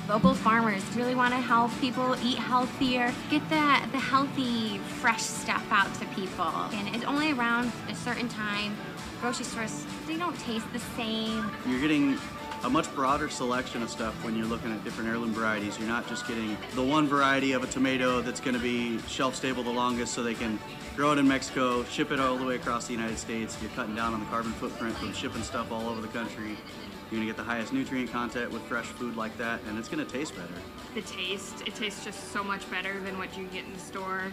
Local farmers really want to help people eat healthier, get the healthy, fresh stuff out to people. And it's only around a certain time. Grocery stores, they don't taste the same. You're getting a much broader selection of stuff when you're looking at different heirloom varieties. You're not just getting the one variety of a tomato that's going to be shelf stable the longest so they can grow it in Mexico, ship it all the way across the United States. You're cutting down on the carbon footprint from shipping stuff all over the country. You're going to get the highest nutrient content with fresh food like that, and it's going to taste better. The taste, it tastes just so much better than what you get in the store.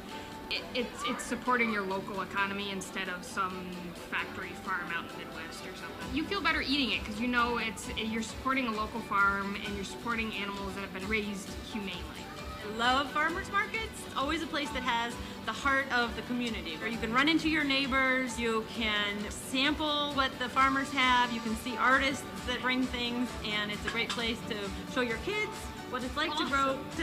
It's supporting your local economy instead of some factory farm out in the Midwest or something. You feel better eating it because you know you're supporting a local farm and you're supporting animals that have been raised humanely. Love farmers markets. It's always a place that has the heart of the community where you can run into your neighbors, you can sample what the farmers have, you can see artists that bring things, and it's a great place to show your kids what it's like to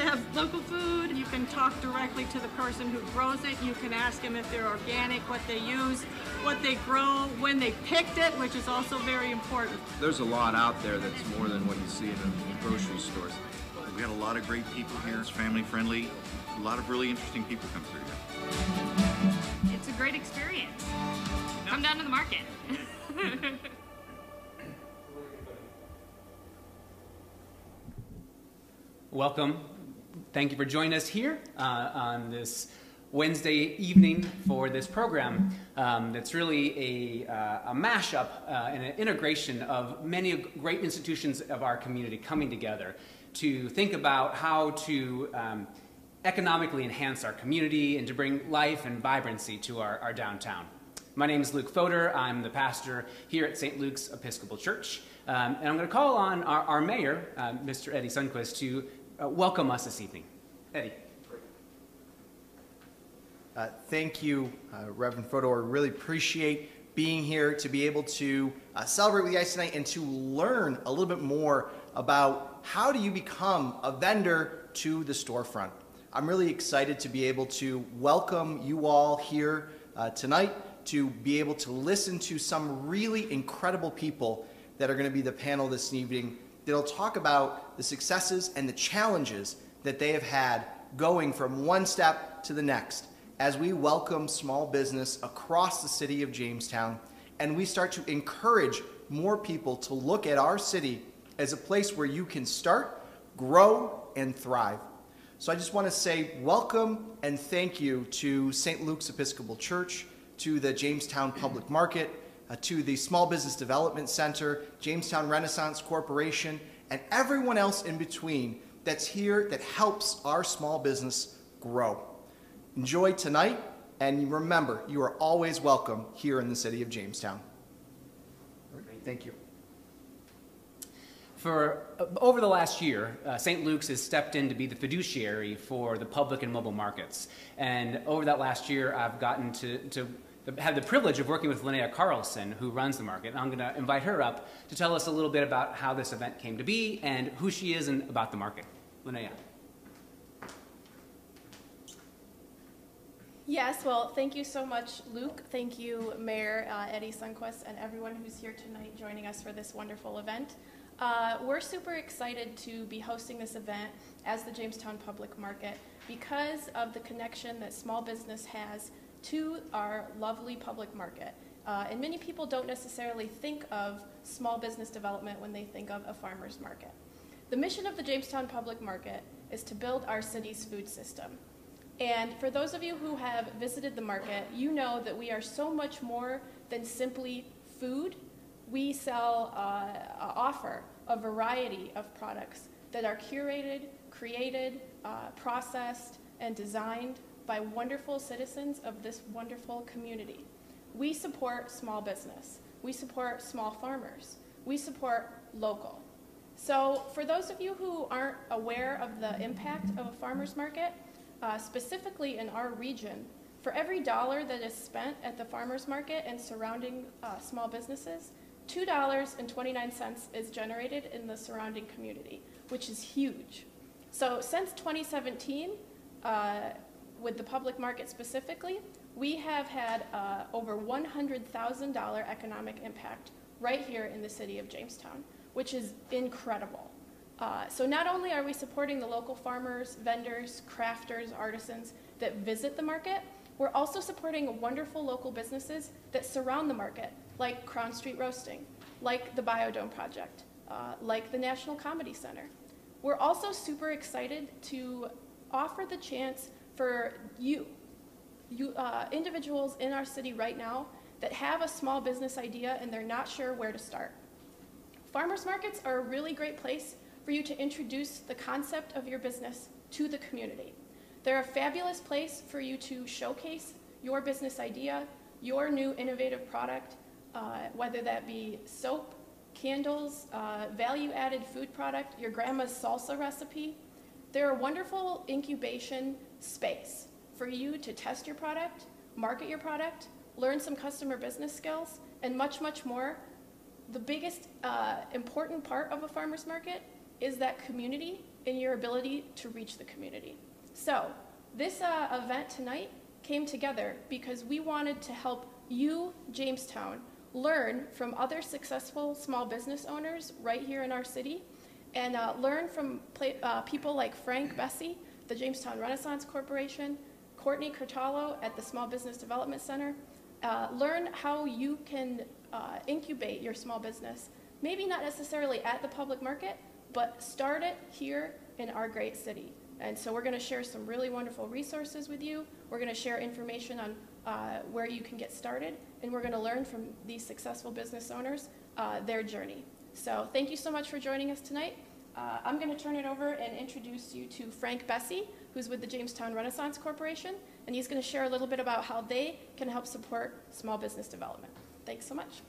have local food. You can talk directly to the person who grows it. You can ask them if they're organic, what they use, what they grow, when they picked it, which is also very important. There's a lot out there that's more than what you see in the grocery stores. We got a lot of great people here. It's family friendly. A lot of really interesting people come through here. It's a great experience. Come down to the market. Welcome. Thank you for joining us here on this Wednesday evening for this program. That's really a mashup and an integration of many great institutions of our community coming together to think about how to economically enhance our community and to bring life and vibrancy to our downtown. My name is Luke Fodor. I'm the pastor here at St. Luke's Episcopal Church. And I'm going to call on our mayor, Mr. Eddie Sundquist, to welcome us this evening. Eddie. Thank you, Reverend Fodor. Really appreciate being here to be able to celebrate with you guys tonight and to learn a little bit more about how do you become a vendor to the storefront. I'm really excited to be able to welcome you all here tonight, to be able to listen to some really incredible people that are going to be the panel this evening that'll talk about the successes and the challenges that they have had going from one step to the next as we welcome small business across the city of Jamestown and we start to encourage more people to look at our city as a place where you can start, grow, and thrive. So I just want to say welcome and thank you to St. Luke's Episcopal Church, to the Jamestown Public Market, to the Small Business Development Center, Jamestown Renaissance Corporation, and everyone else in between that's here that helps our small business grow. Enjoy tonight, and remember, you are always welcome here in the city of Jamestown. Thank you. For over the last year, St. Luke's has stepped in to be the fiduciary for the public and mobile markets. And over that last year, I've gotten to have the privilege of working with Linnea Carlson, who runs the market. And I'm going to invite her up to tell us a little bit about how this event came to be and who she is and about the market. Linnea. Yes, well, thank you so much, Luke. Thank you, Mayor Eddie Sundquist, and everyone who's here tonight joining us for this wonderful event. We're super excited to be hosting this event as the Jamestown Public Market because of the connection that small business has to our lovely public market. And many people don't necessarily think of small business development when they think of a farmer's market. The mission of the Jamestown Public Market is to build our city's food system. And for those of you who have visited the market, you know that we are so much more than simply food. We offer a variety of products that are curated, created, processed, and designed by wonderful citizens of this wonderful community. We support small business. We support small farmers. We support local. So for those of you who aren't aware of the impact of a farmer's market, specifically in our region, for every dollar that is spent at the farmer's market and surrounding small businesses, $2.29 is generated in the surrounding community, which is huge. So since 2017, with the public market specifically, we have had over $100,000 economic impact right here in the city of Jamestown, which is incredible. So not only are we supporting the local farmers, vendors, crafters, artisans that visit the market, we're also supporting wonderful local businesses that surround the market, like Crown Street Roasting, like the Biodome Project, like the National Comedy Center. We're also super excited to offer the chance for you individuals in our city right now that have a small business idea and they're not sure where to start. Farmers markets are a really great place for you to introduce the concept of your business to the community. They're a fabulous place for you to showcase your business idea, your new innovative product, whether that be soap, candles, value-added food product, your grandma's salsa recipe. They're a wonderful incubation space for you to test your product, market your product, learn some customer business skills, and much, much more. The biggest important part of a farmer's market is that community and your ability to reach the community. So this event tonight came together because we wanted to help you, Jamestown, learn from other successful small business owners right here in our city, and learn from people like Frank Bessie, the Jamestown Renaissance Corporation, Courtney Curtalo at the Small Business Development Center. Learn how you can incubate your small business, maybe not necessarily at the public market, but start it here in our great city. And so we're going to share some really wonderful resources with you. We're going to share information on where you can get started, and we're going to learn from these successful business owners, their journey. So thank you so much for joining us tonight. I'm going to turn it over and introduce you to Frank Bessie, who's with the Jamestown Renaissance Corporation, and he's going to share a little bit about how they can help support small business development. Thanks so much.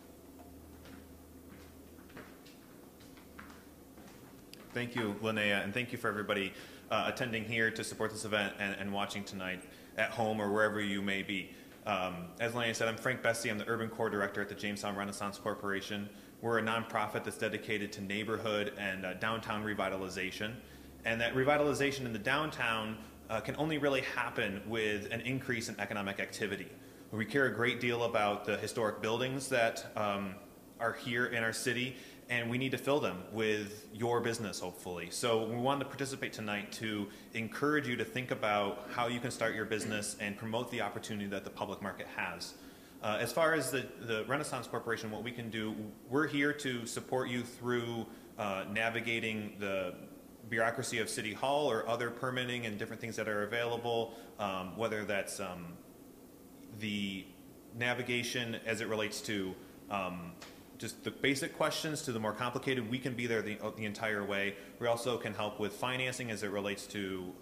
Thank you, Linnea, and thank you for everybody attending here to support this event and watching tonight at home or wherever you may be. As Linnea said, I'm Frank Bessie. I'm the Urban Core Director at the Jamestown Renaissance Corporation. We're a nonprofit that's dedicated to neighborhood and downtown revitalization. And that revitalization in the downtown can only really happen with an increase in economic activity. We care a great deal about the historic buildings that are here in our city, and we need to fill them with your business, hopefully. So we wanted to participate tonight to encourage you to think about how you can start your business and promote the opportunity that the public market has. As far as the Renaissance Corporation, what we can do, we're here to support you through navigating the bureaucracy of City Hall or other permitting and different things that are available, whether that's the navigation as it relates to just the basic questions to the more complicated. We can be there the entire way. We also can help with financing as it relates to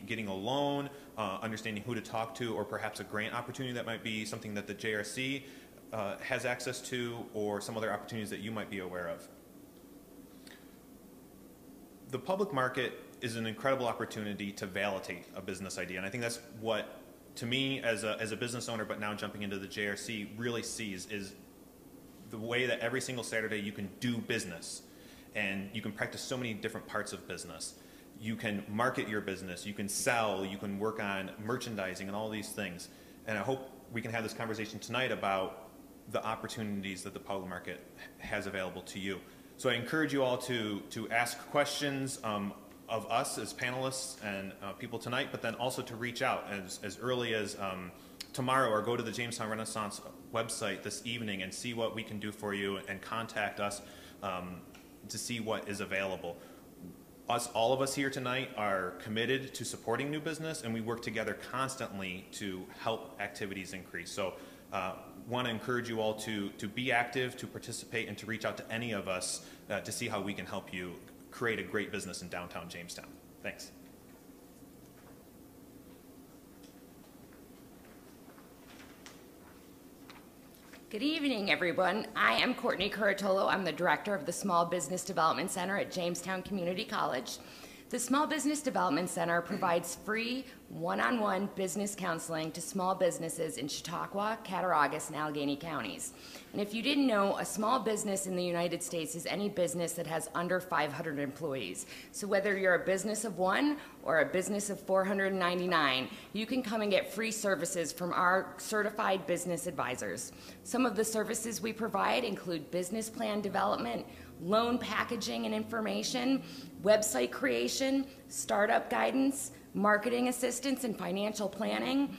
getting a loan, understanding who to talk to, or perhaps a grant opportunity that might be something that the JRC has access to, or some other opportunities that you might be aware of. The public market is an incredible opportunity to validate a business idea, and I think that's what, to me, as a business owner, but now jumping into the JRC, really sees is the way that every single Saturday you can do business, and you can practice so many different parts of business. You can market your business, you can sell, you can work on merchandising and all these things. And I hope we can have this conversation tonight about the opportunities that the public market has available to you. So I encourage you all to ask questions of us as panelists and people tonight, but then also to reach out as early as tomorrow, or go to the Jamestown Renaissance website this evening and see what we can do for you, and contact us to see what is available. All of us here tonight are committed to supporting new business, and we work together constantly to help activities increase. So want to encourage you all to be active, to participate, and to reach out to any of us to see how we can help you create a great business in downtown Jamestown. Thanks. Good evening, everyone. I am Courtney Curtalo. I'm the director of the Small Business Development Center at Jamestown Community College. The Small Business Development Center provides free one-on-one business counseling to small businesses in Chautauqua, Cattaraugus, and Allegheny counties. And if you didn't know, a small business in the United States is any business that has under 500 employees. So whether you're a business of 1 or a business of 499, you can come and get free services from our certified business advisors. Some of the services we provide include business plan development, loan packaging and information, website creation, startup guidance, marketing assistance, and financial planning.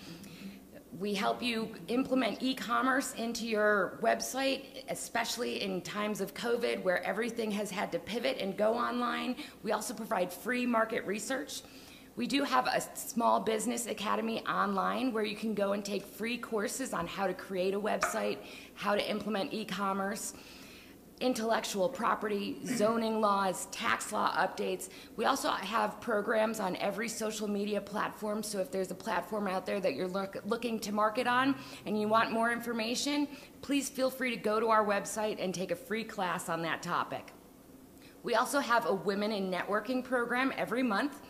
We help you implement e-commerce into your website, especially in times of COVID where everything has had to pivot and go online. We also provide free market research. We do have a small business academy online where you can go and take free courses on how to create a website, how to implement e-commerce, intellectual property, zoning laws, tax law updates. We also have programs on every social media platform, so if there's a platform out there that you're looking to market on and you want more information, please feel free to go to our website and take a free class on that topic. We also have a Women in Networking program every month.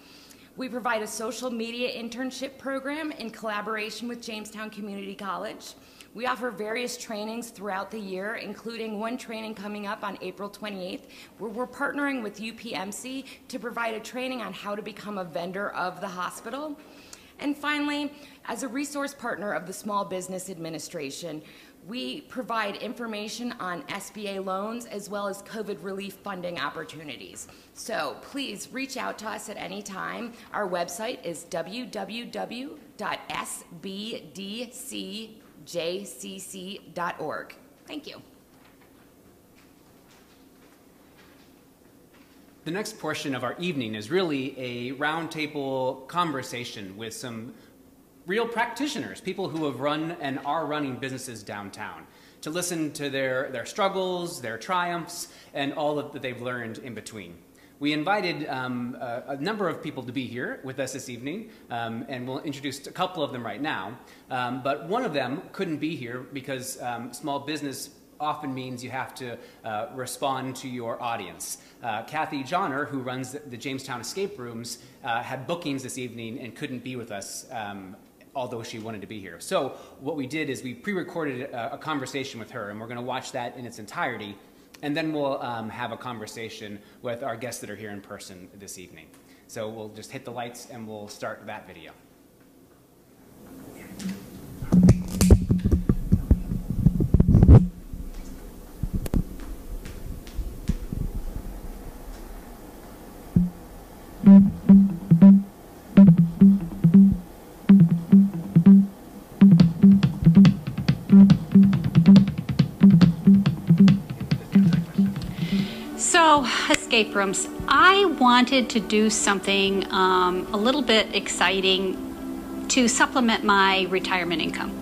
We provide a social media internship program in collaboration with Jamestown Community College. We offer various trainings throughout the year, including one training coming up on April 28th, where we're partnering with UPMC to provide a training on how to become a vendor of the hospital. And finally, as a resource partner of the Small Business Administration, we provide information on SBA loans as well as COVID relief funding opportunities. So please reach out to us at any time. Our website is www.sbdcjcc.org. Thank you. The next portion of our evening is really a roundtable conversation with some real practitioners, people who have run and are running businesses downtown, to listen to their struggles, their triumphs, and all that they've learned in between. We invited a number of people to be here with us this evening, and we'll introduce a couple of them right now. But one of them couldn't be here because small business often means you have to respond to your audience. Kathy Johnner, who runs the Jamestown Escape Rooms, had bookings this evening and couldn't be with us, although she wanted to be here. So what we did is we pre-recorded a conversation with her, and we're going to watch that in its entirety, and then we'll have a conversation with our guests that are here in person this evening. So we'll just hit the lights and we'll start that video. Escape rooms. I wanted to do something a little bit exciting to supplement my retirement income.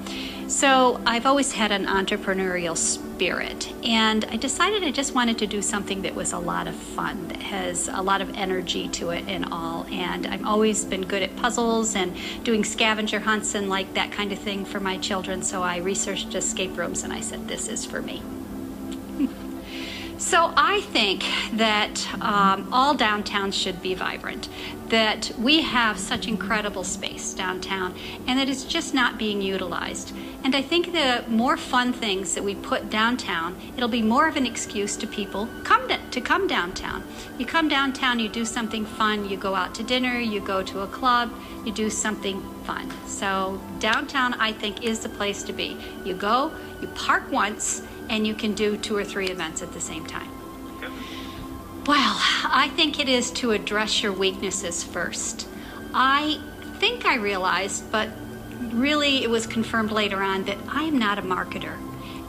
So I've always had an entrepreneurial spirit, and I decided I just wanted to do something that was a lot of fun, that has a lot of energy to it and all. And I've always been good at puzzles and doing scavenger hunts and like that kind of thing for my children. So I researched escape rooms and I said, this is for me. So I think that all downtowns should be vibrant, that we have such incredible space downtown and that it's just not being utilized. And I think the more fun things that we put downtown, it'll be more of an excuse to people to come downtown. You come downtown, you do something fun, you go out to dinner, you go to a club, you do something fun. So downtown, I think, is the place to be. You go, you park once, and you can do 2 or 3 events at the same time. Well, I think it is to address your weaknesses first. I think I realized, but really it was confirmed later on, that I am not a marketer.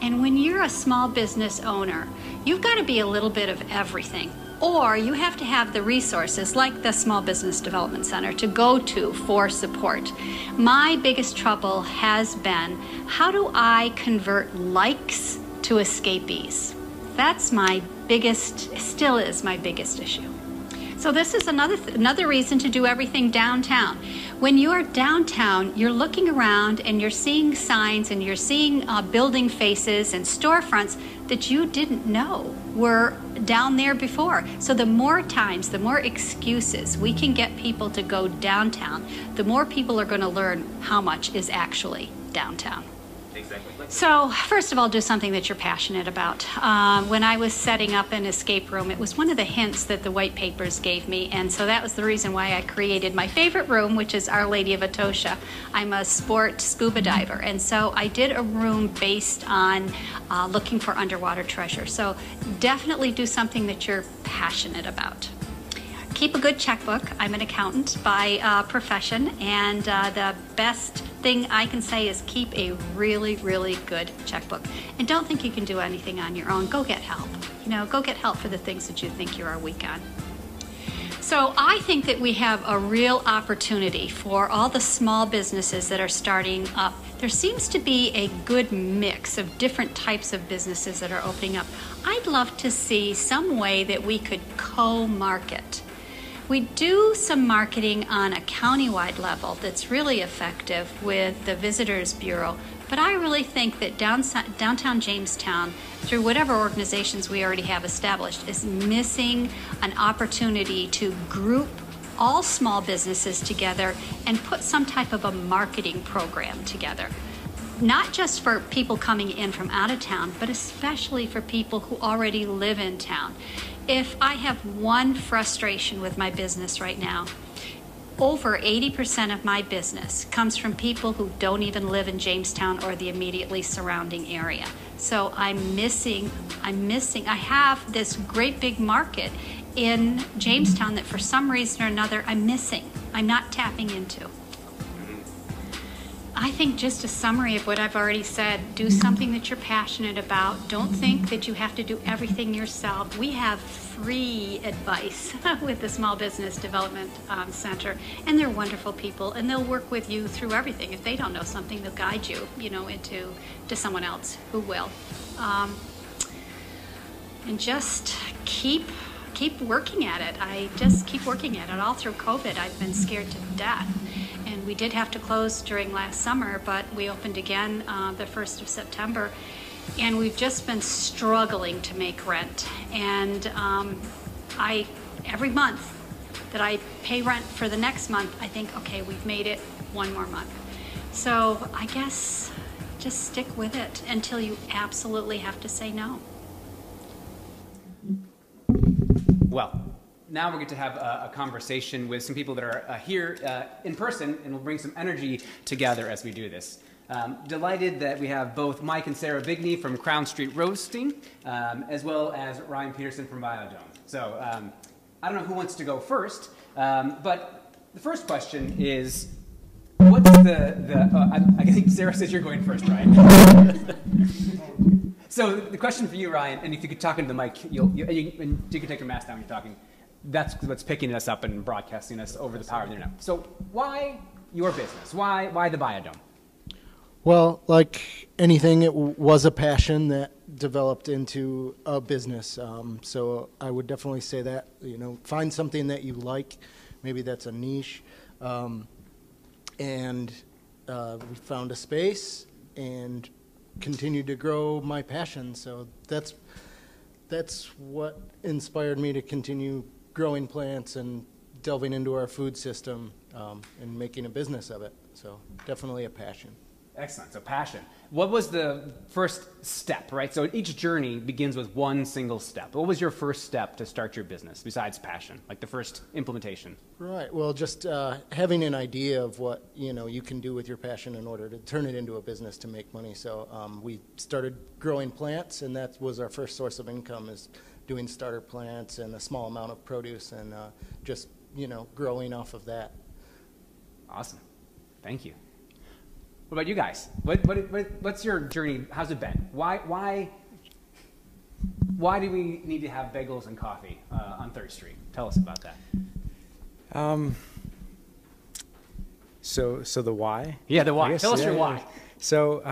And when you're a small business owner, you've got to be a little bit of everything. Or you have to have the resources like the Small Business Development Center to go to for support. My biggest trouble has been, how do I convert likes to escapees? That's my biggest, still is my biggest issue. So this is another reason to do everything downtown. When you're downtown, you're looking around and you're seeing signs and you're seeing building faces and storefronts that you didn't know were down there before. So the more times, the more excuses we can get people to go downtown, the more people are going to learn how much is actually downtown. Exactly. So first of all, do something that you're passionate about. When I was setting up an escape room, it was one of the hints that the white papers gave me, and so that was the reason why I created my favorite room, which is Our Lady of Etosha. I'm a sport scuba diver, and so I did a room based on looking for underwater treasure. So definitely do something that you're passionate about. Keep a good checkbook. I'm an accountant by profession, and the best thing I can say is keep a really, really good checkbook. And don't think you can do anything on your own. Go get help. You know, go get help for the things that you think you are weak on. So I think that we have a real opportunity for all the small businesses that are starting up. There seems to be a good mix of different types of businesses that are opening up. I'd love to see some way that we could co-market. We do some marketing on a countywide level that's really effective with the Visitors Bureau, but I really think that downtown Jamestown, through whatever organizations we already have established, is missing an opportunity to group all small businesses together and put some type of a marketing program together. Not just for people coming in from out of town, but especially for people who already live in town. If I have one frustration with my business right now, over 80% of my business comes from people who don't even live in Jamestown or the immediately surrounding area. So I'm missing, I have this great big market in Jamestown that for some reason or another I'm missing, I'm not tapping into. I think just a summary of what I've already said, do something that you're passionate about. Don't think that you have to do everything yourself. We have free advice with the Small Business Development Center, and they're wonderful people, and they'll work with you through everything. If they don't know something, they'll guide you, into someone else who will. And just keep working at it. I just keep working at it. All through COVID, I've been scared to death. And we did have to close during last summer, but we opened again the 1st of September. And we've just been struggling to make rent. And every month that I pay rent for the next month, I think, okay, we've made it one more month. So I guess just stick with it until you absolutely have to say no. Well, now we're going to have a conversation with some people that are here in person, and we'll bring some energy together as we do this. Delighted that we have both Mike and Sarah Bigney from Crown Street Roasting, as well as Ryan Peterson from Biodome. So I don't know who wants to go first, but the first question is, what's I think Sarah says you're going first, Ryan. So the question for you, Ryan, and if you could talk into the mic, you can take your mask down when you're talking. That's what's picking us up and broadcasting us over the power of the internet. So why your business? Why the Biodome? Well, like anything, it was a passion that developed into a business. So I would definitely say that, find something that you like. Maybe that's a niche. And we found a space and continued to grow my passion. So that's what inspired me to continue growing plants and delving into our food system and making a business of it. So definitely a passion. Excellent. So passion. What was the first step, right? So each journey begins with one single step. What was your first step to start your business besides passion, like the first implementation? Right. Well, just having an idea of what, you can do with your passion in order to turn it into a business to make money. So we started growing plants, and that was our first source of income, is doing starter plants and a small amount of produce, and just, growing off of that. Awesome. Thank you. What about you guys? What's your journey? How's it been? Why do we need to have bagels and coffee on 3rd Street? Tell us about that. So the why? Yeah, the why. Tell us your why. So,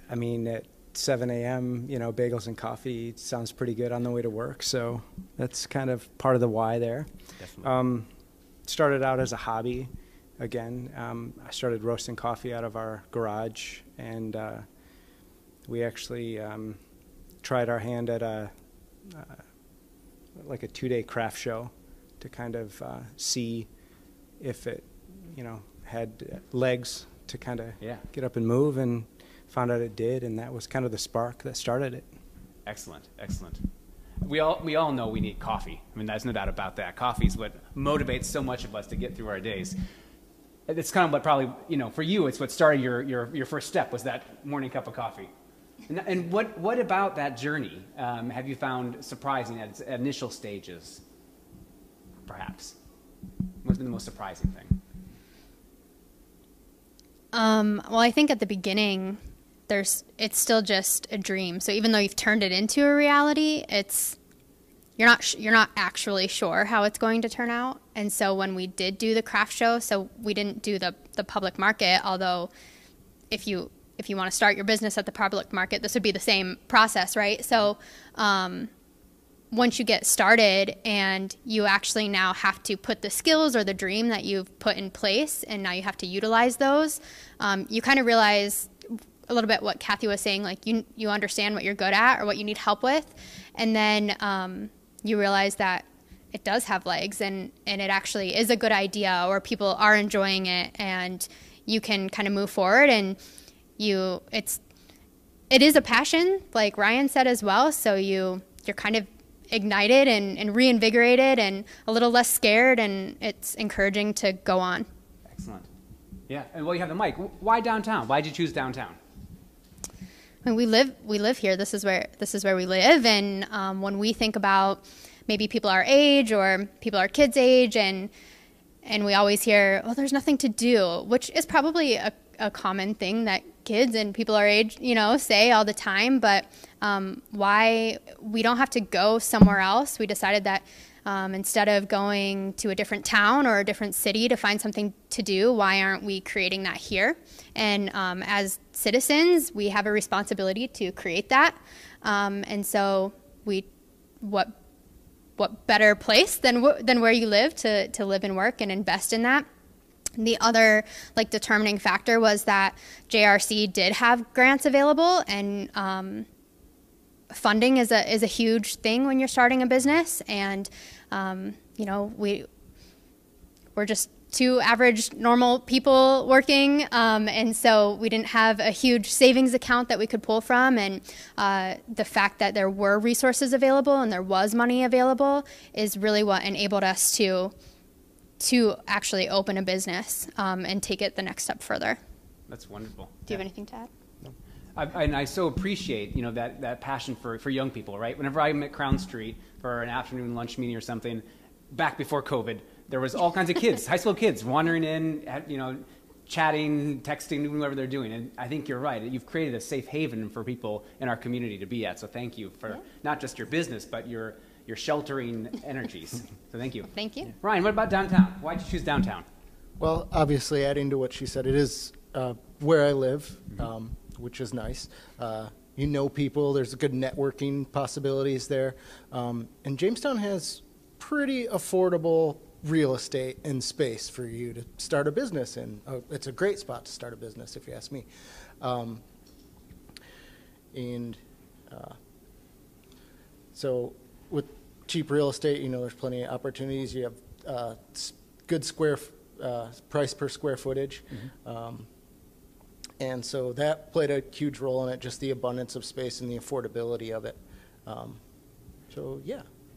at 7 a.m., bagels and coffee sounds pretty good on the way to work. So that's kind of part of the why there. Definitely. Started out as a hobby. Again, I started roasting coffee out of our garage, and we actually tried our hand at a 2-day craft show to kind of see if it, had legs to kind of get up and move, and found out it did, and that was kind of the spark that started it. Excellent, excellent. We all know we need coffee. I mean, there's no doubt about that. Coffee is what motivates so much of us to get through our days. It's kind of what probably, for you, it's what started your first step, was that morning cup of coffee. And what about that journey have you found surprising at its initial stages, perhaps? What's been the most surprising thing? Well, I think at the beginning, it's still just a dream. So even though you've turned it into a reality, you're not actually sure how it's going to turn out. And so when we did do the craft show, so we didn't do the public market, although if you want to start your business at the public market, this would be the same process, right? So once you get started and you actually now have to put the skills or the dream that you've put in place, and now you have to utilize those, you kind of realize a little bit what Kathy was saying, like you understand what you're good at or what you need help with, and then you realize that it does have legs and it actually is a good idea, or people are enjoying it, and you can kind of move forward, and it is a passion, like Ryan said as well, so you're kind of ignited and reinvigorated and a little less scared, and it's encouraging to go on. Excellent. Yeah, and well, you have the mic. Why downtown? Why did you choose downtown? I mean, we live here. This is where we live, and when we think about maybe people our age or people our kids' age, and we always hear, "Oh, there's nothing to do," which is probably a common thing that kids and people our age, say all the time. But why we don't have to go somewhere else? We decided that instead of going to a different town or a different city to find something to do, why aren't we creating that here? And as citizens, we have a responsibility to create that. And so what better place than where you live to live and work and invest in that? The other determining factor was that JRC did have grants available, and funding is a huge thing when you're starting a business. And we're just two average normal people working, and so we didn't have a huge savings account that we could pull from. And the fact that there were resources available and there was money available is really what enabled us to actually open a business and take it the next step further. That's wonderful. Do you have anything to add? No. And I so appreciate, that passion for young people, right? Whenever I'm at Crown Street for an afternoon lunch meeting or something, back before COVID, there was all kinds of kids, high school kids, wandering in, chatting, texting, doing whatever they're doing. And I think you're right. You've created a safe haven for people in our community to be at. So thank you for not just your business, but your sheltering energies. So thank you. Thank you. Ryan, what about downtown? Why did you choose downtown? Well, obviously, adding to what she said, it is where I live, which is nice. People, there's good networking possibilities there. And Jamestown has pretty affordable real estate and space for you to start a business in. It's a great spot to start a business, if you ask me. So with cheap real estate, there's plenty of opportunities. You have good price per square footage. And so that played a huge role in it, just the abundance of space and the affordability of it.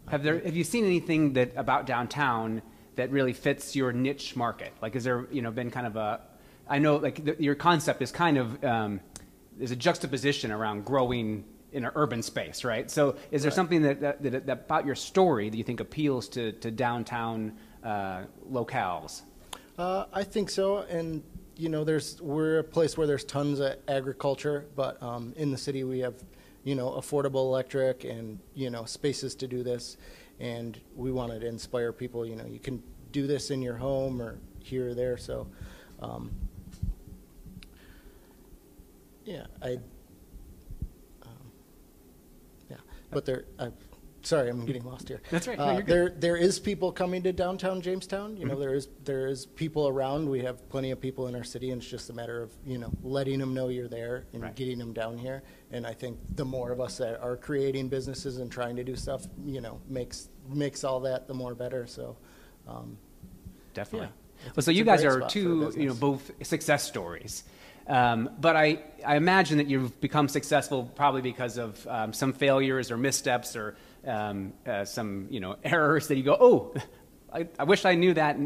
Have you seen anything about downtown that really fits your niche market? Like, is there, been kind of I know your concept is kind of, there's a juxtaposition around growing in an urban space, right? So is there something that about your story that you think appeals to downtown locales? I think so, and we're a place where there's tons of agriculture, but in the city we have affordable electric and spaces to do this, and we wanted to inspire people. You can do this in your home or here or there. So but sorry, I'm getting lost here. That's right. No, there is people coming to downtown Jamestown. There is people around. We have plenty of people in our city, and it's just a matter of letting them know you're there and getting them down here. And I think the more of us that are creating businesses and trying to do stuff, makes all that the more better. So definitely. Well, so you guys are two, both success stories. But I imagine that you've become successful probably because of some failures or missteps or some errors that you go, oh, I wish I knew that,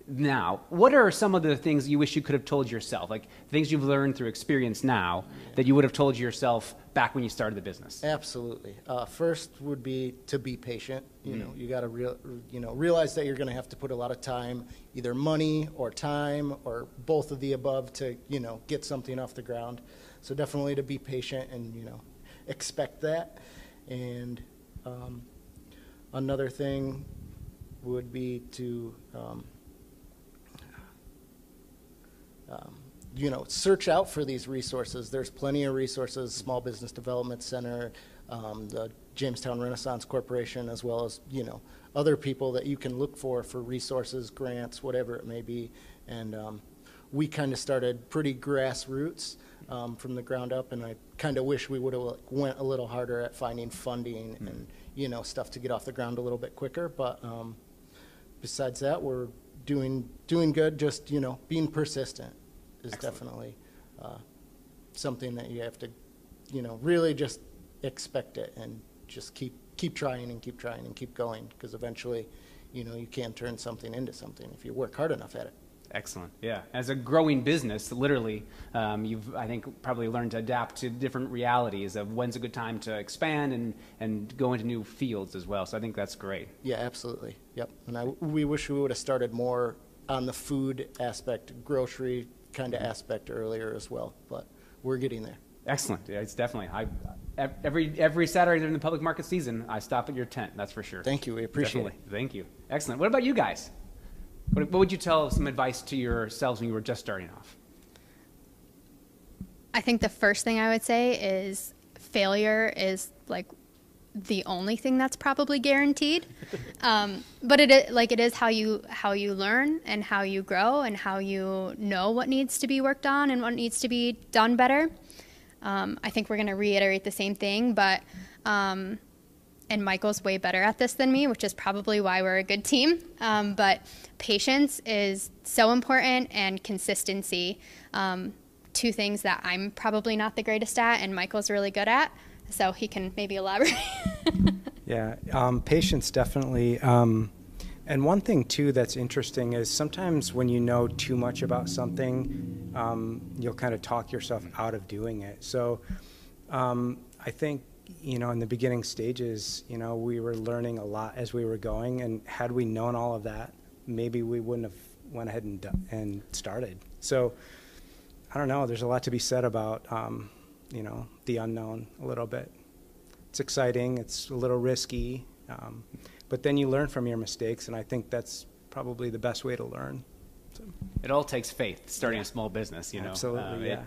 now. What are some of the things you wish you could have told yourself, like things you've learned through experience now that you would have told yourself back when you started the business? Absolutely. First would be to be patient. You got to realize that you're going to have to put a lot of time, either money or time or both of the above to get something off the ground. So definitely to be patient and expect that. And another thing would be to search out for these resources. There's plenty of resources, Small Business Development Center, the Jamestown Renaissance Corporation, as well as, other people that you can look for resources, grants, whatever it may be. And we kind of started pretty grassroots from the ground up, and I kind of wish we would have went a little harder at finding funding and, stuff to get off the ground a little bit quicker. But besides that, we're doing good. Just being persistent is definitely something that you have to really just expect it and just keep trying and keep trying and keep going, because eventually you can turn something into something if you work hard enough at it. Excellent. Yeah. As a growing business, literally, you've, I think, probably learned to adapt to different realities of when's a good time to expand and go into new fields as well. So I think that's great. Yeah, absolutely. Yep. And we wish we would have started more on the food aspect, grocery kind of aspect earlier as well, but we're getting there. Excellent. Yeah, it's definitely. Every Saturday during the public market season, I stop at your tent. That's for sure. Thank you. We appreciate it. Thank you. Excellent. What about you guys? What would you tell some advice to yourselves when you were just starting off? I think the first thing I would say is failure is like the only thing that's probably guaranteed. But it is how you learn and how you grow and how you know what needs to be worked on and what needs to be done better. I think we're going to reiterate the same thing, but and Michael's way better at this than me, which is probably why we're a good team. But patience is so important, and consistency. Two things that I'm probably not the greatest at and Michael's really good at. So he can maybe elaborate. Yeah, patience definitely. And one thing, too, that's interesting is sometimes when you know too much about something, you'll kind of talk yourself out of doing it. So I think, in the beginning stages, we were learning a lot as we were going. And had we known all of that, maybe we wouldn't have went ahead and started. So I don't know. There's a lot to be said about, the unknown a little bit. It's exciting. It's a little risky. But then you learn from your mistakes, and I think that's probably the best way to learn. So. It all takes faith, starting a small business, Absolutely, yeah.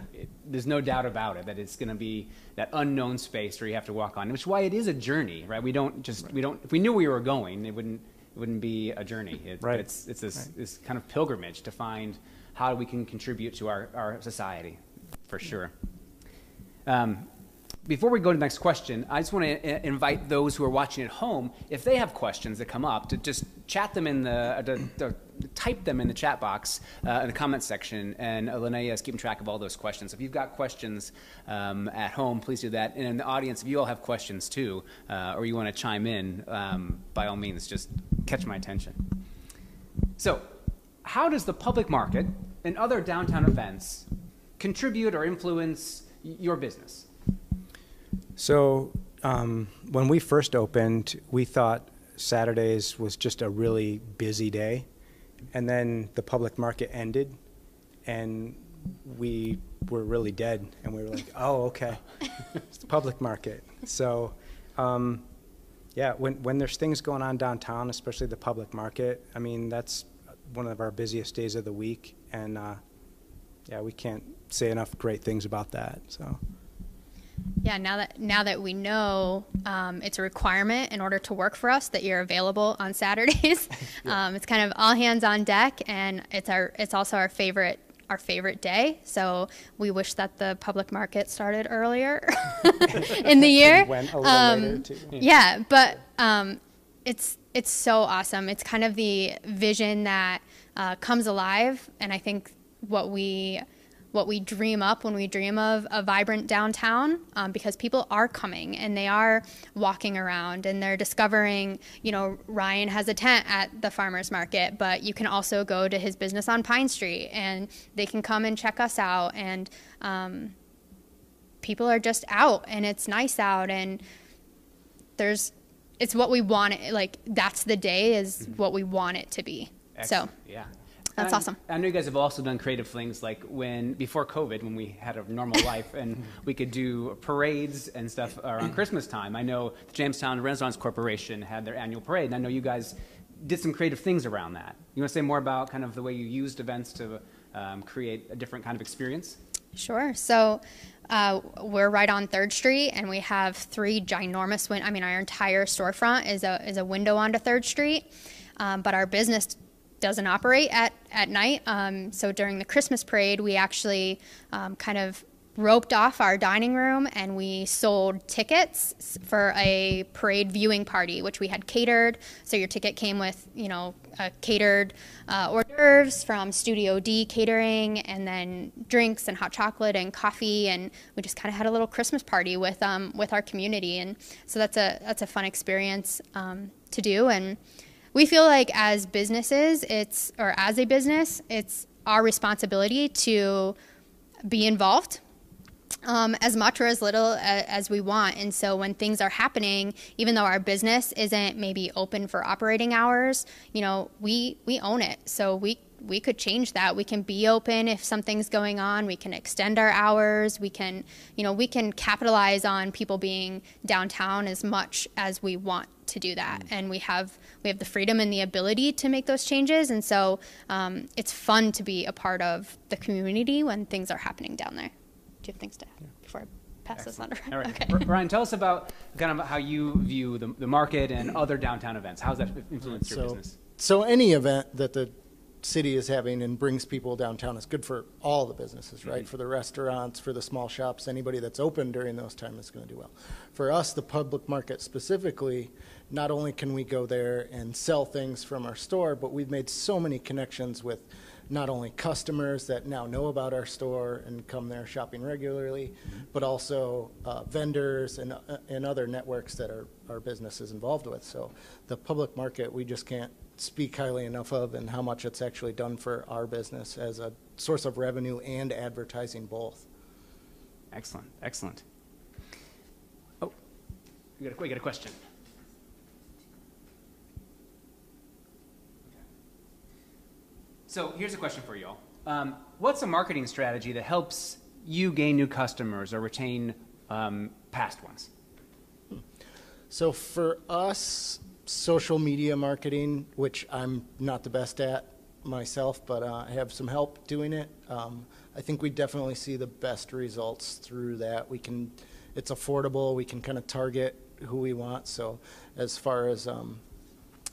There's no doubt about it that it's going to be that unknown space where you have to walk on, which is why it is a journey, right? We don't, if we knew we were going, it wouldn't be a journey. Right. It's this kind of pilgrimage to find how we can contribute to our society, for sure. Before we go to the next question, I just want to invite those who are watching at home, if they have questions that come up, to just chat them in type them in the chat box in the comments section, and Linnea is keeping track of all those questions. If you've got questions at home, please do that. And in the audience, if you all have questions too, or you want to chime in, by all means, just catch my attention. So, how does the public market and other downtown events contribute or influence your business? So when we first opened, we thought Saturdays was just a really busy day. And then the public market ended, and we were really dead. And we were like, oh, okay, it's the public market. So, yeah, when there's things going on downtown, especially the public market, I mean, that's one of our busiest days of the week. And, yeah, we can't say enough great things about that, so. Yeah, now that we know it's a requirement in order to work for us that you're available on Saturdays. It's kind of all hands on deck, and it's also our favorite day. So we wish that the public market started earlier in the year. Went a little later too. Yeah, but it's so awesome. It's kind of the vision that comes alive, and I think what we what we dream up when we dream of a vibrant downtown, because people are coming and they are walking around and they're discovering, Ryan has a tent at the farmer's market, but you can also go to his business on Pine Street and they can come and check us out. And people are just out and it's nice out and it's what we want it, like that's the day is what we want it to be. Excellent. So yeah. That's awesome. I know you guys have also done creative things like before COVID, when we had a normal life and we could do parades and stuff around Christmas time. I know the Jamestown Renaissance Corporation had their annual parade, and I know you guys did some creative things around that. You want to say more about kind of the way you used events to create a different kind of experience? Sure. So we're right on 3rd Street, and we have 3 ginormous our entire storefront is a window onto 3rd Street, but our business doesn't operate at night. So during the Christmas parade, we actually kind of roped off our dining room and we sold tickets for a parade viewing party, which we had catered. So your ticket came with, catered hors d'oeuvres from Studio D Catering, and then drinks and hot chocolate and coffee. And we just kind of had a little Christmas party with our community. And so that's a fun experience to do. And we feel like as businesses, it's our responsibility to be involved as much or as little as we want. And so when things are happening, even though our business isn't maybe open for operating hours, we own it. So we could change that. We can be open if something's going on. We can extend our hours. We can capitalize on people being downtown as much as we want to do that. And we have the freedom and the ability to make those changes. And so it's fun to be a part of the community when things are happening down there. Do you have things to add before I pass this on to Ryan? All right. Okay. Ryan, tell us about kind of how you view the market and other downtown events. How does that influence your business? So any event that the city is having and brings people downtown is good for all the businesses, right? For the restaurants, for the small shops, anybody that's open during those times is going to do well. For us, the public market specifically, not only can we go there and sell things from our store, but we've made so many connections with not only customers that now know about our store and come there shopping regularly, but also vendors and other networks that our business is involved with. So the public market, we just can't speak highly enough of, and how much it's actually done for our business as a source of revenue and advertising both. Excellent, excellent. Oh, we got a question. So here's a question for you all. What's a marketing strategy that helps you gain new customers or retain past ones? So for us, social media marketing, which I'm not the best at myself, but I have some help doing it. I think we definitely see the best results through that. It's affordable. We can kind of target who we want. So as far as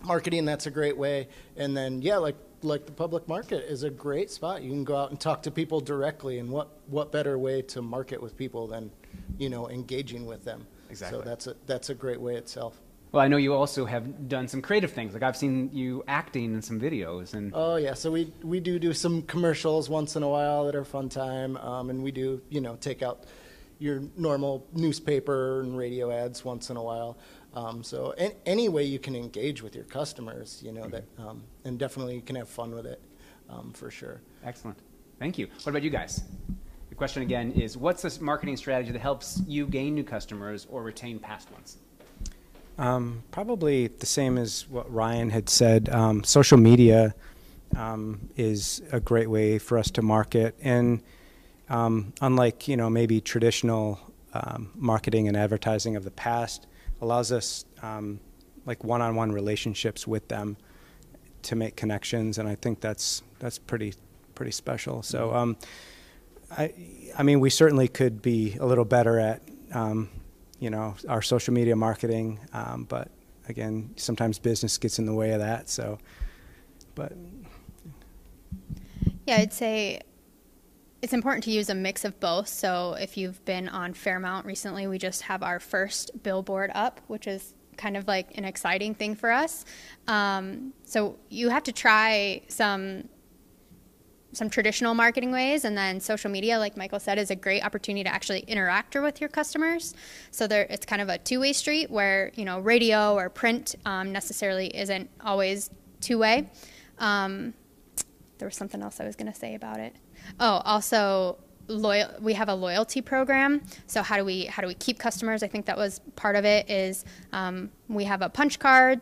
marketing, that's a great way. And then, yeah, like the public market is a great spot. You can go out and talk to people directly, and what better way to market with people than, engaging with them. Exactly. So that's a great way itself. Well, I know you also have done some creative things. Like I've seen you acting in some videos. And oh yeah, so we do some commercials once in a while that are fun time, and we do take out your normal newspaper and radio ads once in a while. So any way you can engage with your customers, that, and definitely you can have fun with it, for sure. Excellent, thank you. What about you guys? The question again is, what's this marketing strategy that helps you gain new customers or retain past ones? Probably the same as what Ryan had said. Social media is a great way for us to market, and unlike maybe traditional marketing and advertising of the past, allows us like one-on-one relationships with them to make connections, and I think that's pretty special. So I mean we certainly could be a little better at our social media marketing, but again, sometimes business gets in the way of that. So, but yeah, I'd say it's important to use a mix of both. So if you've been on Fairmount recently, we just have our first billboard up, which is kind of like an exciting thing for us. So you have to try some some traditional marketing ways, and then social media, like Michael said, is a great opportunity to actually interact with your customers. So it's kind of a two-way street where, you know, radio or print necessarily isn't always two-way. There was something else I was going to say about it. Oh, also we have a loyalty program. So how do we keep customers? I think that was part of it. Is we have a punch card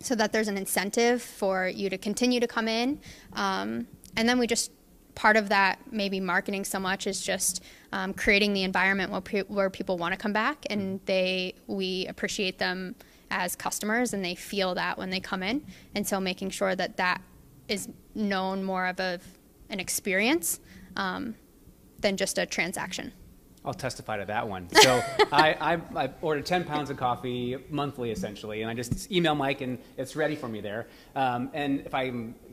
so that there's an incentive for you to continue to come in. And then part of that, maybe marketing so much, is just creating the environment where people want to come back, and we appreciate them as customers, and they feel that when they come in. And so making sure that is known more of an experience than just a transaction. I'll testify to that one. So I order 10 pounds of coffee monthly, essentially, and I just email Mike, and it's ready for me there. And if I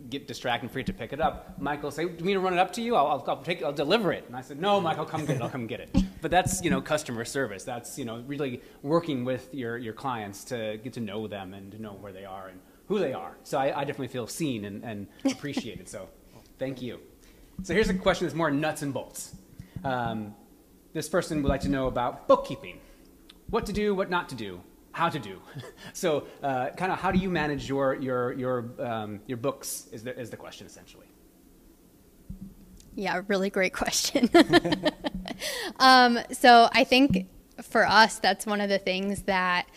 get distracted and forget to pick it up, Mike will say, "Do you mean to run it up to you? I'll deliver it." And I said, "No, Mike, I'll come get it. I'll come get it." But that's, you know, customer service. That's, you know, really working with your clients to get to know them and to know where they are and who they are. So I definitely feel seen and appreciated. So thank you. So here's a question that's more nuts and bolts. This person would like to know about bookkeeping. What to do, what not to do, how to do. So kind of how do you manage your books is the question, essentially. Yeah, really great question. So I think for us, that's one of the things that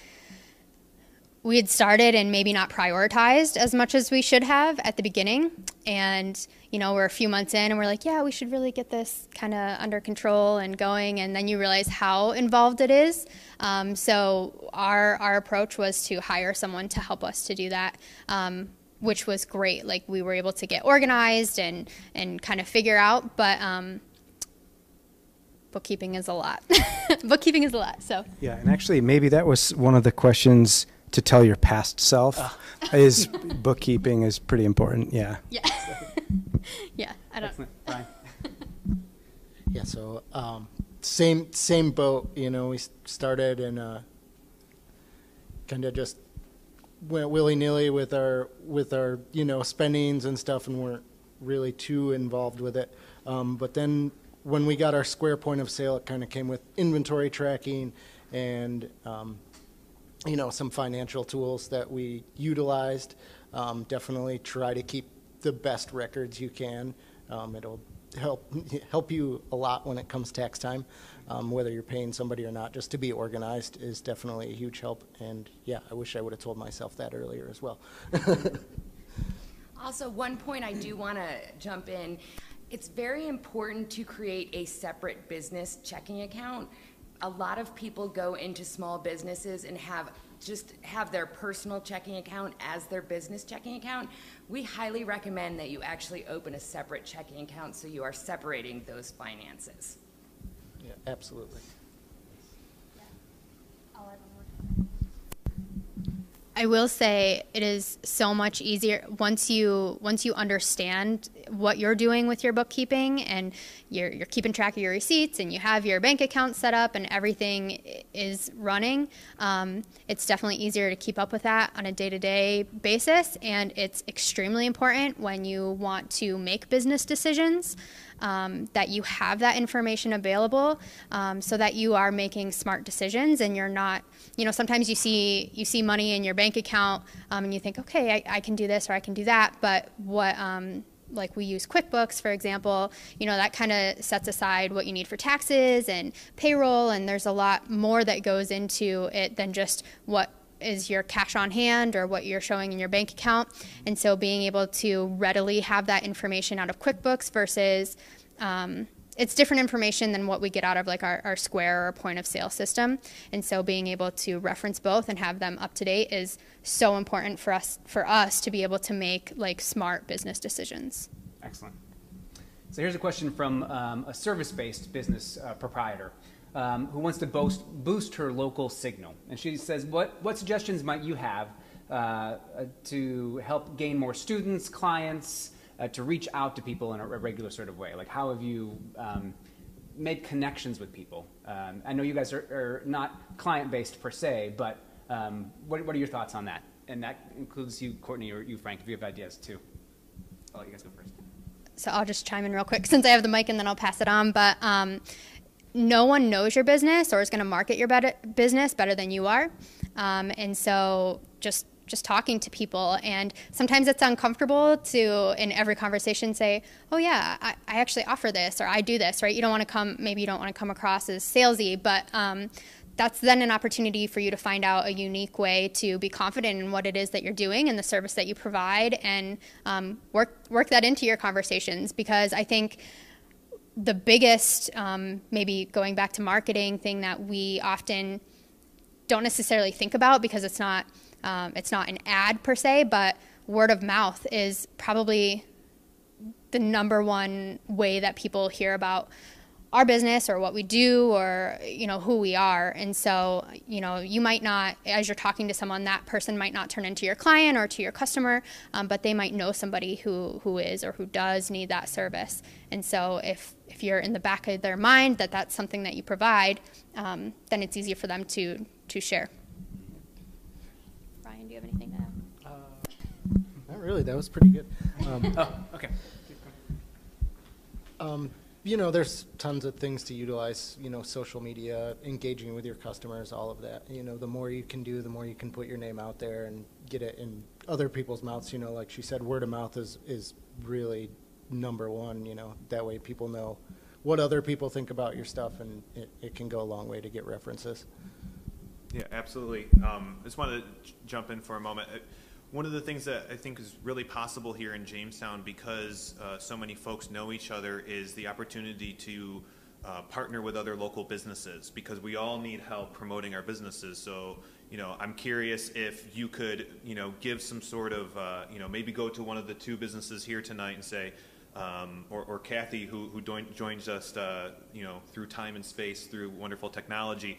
we had started and maybe not prioritized as much as we should have at the beginning. And, you know, we're a few months in and we're like, yeah, we should really get this kind of under control and going. And then you realize how involved it is. So our approach was to hire someone to help us to do that, which was great. Like, we were able to get organized and kind of figure out, but bookkeeping is a lot. Bookkeeping is a lot, so. Yeah, and actually maybe that was one of the questions to tell your past self. Is bookkeeping is pretty important. Yeah. Yeah. Yeah. I don't. Brian. Yeah. So same boat. You know, we started and kind of just went willy nilly with our you know, spendings and stuff, and weren't really too involved with it. But then when we got our Square point of sale, it kind of came with inventory tracking and you know, some financial tools that we utilized. Definitely try to keep the best records you can. It'll help you a lot when it comes tax time, whether you're paying somebody or not. Just to be organized is definitely a huge help. And yeah, I wish I would have told myself that earlier as well. Also, one point I do want to jump in. It's very important to create a separate business checking account. A lot of people go into small businesses and have their personal checking account as their business checking account. We highly recommend that you actually open a separate checking account so you are separating those finances. Yeah, absolutely. I will say it is so much easier once you understand what you're doing with your bookkeeping, and you're keeping track of your receipts, and you have your bank account set up and everything is running. It's definitely easier to keep up with that on a day-to-day basis, and it's extremely important when you want to make business decisions, that you have that information available, so that you are making smart decisions, and you're not, you know, sometimes you see money in your bank account, and you think, okay, I can do this or I can do that, but what, like we use QuickBooks, for example, you know, that kind of sets aside what you need for taxes and payroll, and there's a lot more that goes into it than just what is your cash on hand or what you're showing in your bank account. And so being able to readily have that information out of QuickBooks versus it's different information than what we get out of like our Square or point of sale system. And so being able to reference both and have them up to date is so important for us to be able to make like smart business decisions. Excellent. So here's a question from a service-based business proprietor who wants to boost her local signal. And she says, what suggestions might you have to help gain more students, clients, to reach out to people in a regular sort of way? Like, how have you made connections with people? I know you guys are not client-based per se, but what are your thoughts on that? And that includes you, Courtney, or you, Frank, if you have ideas too. I'll let you guys go first. so I'll just chime in real quick since I have the mic, and then I'll pass it on. But no one knows your business or is going to market your business better than you are. And so just talking to people, and sometimes it's uncomfortable to, in every conversation, say, oh yeah, I actually offer this, or I do this, right? You don't want to maybe you don't want to come across as salesy, but that's then an opportunity for you to find out a unique way to be confident in what it is that you're doing and the service that you provide, and work that into your conversations. Because I think the biggest, maybe going back to marketing thing that we often don't necessarily think about, because it's not an ad per se, but word of mouth is probably the number one way that people hear about our business or what we do, or, who we are. And so, you might not, as you're talking to someone, that person might not turn into your client or to your customer, but they might know somebody who is or who does need that service. And so if you're in the back of their mind that that's something that you provide, then it's easier for them to share. Ryan, do you have anything to add? Not really. That was pretty good. Okay. There's tons of things to utilize, social media, engaging with your customers, all of that. The more you can do, the more you can put your name out there and get it in other people's mouths. Like she said, word of mouth is really number one. That way people know what other people think about your stuff, and it can go a long way to get references. Yeah, absolutely. Just wanted to jump in for a moment. One of the things that I think is really possible here in Jamestown, because so many folks know each other, is the opportunity to partner with other local businesses, because we all need help promoting our businesses. So, I'm curious if you could, give some sort of, maybe go to one of the two businesses here tonight and say, or Kathy, who joins us, through time and space, through wonderful technology,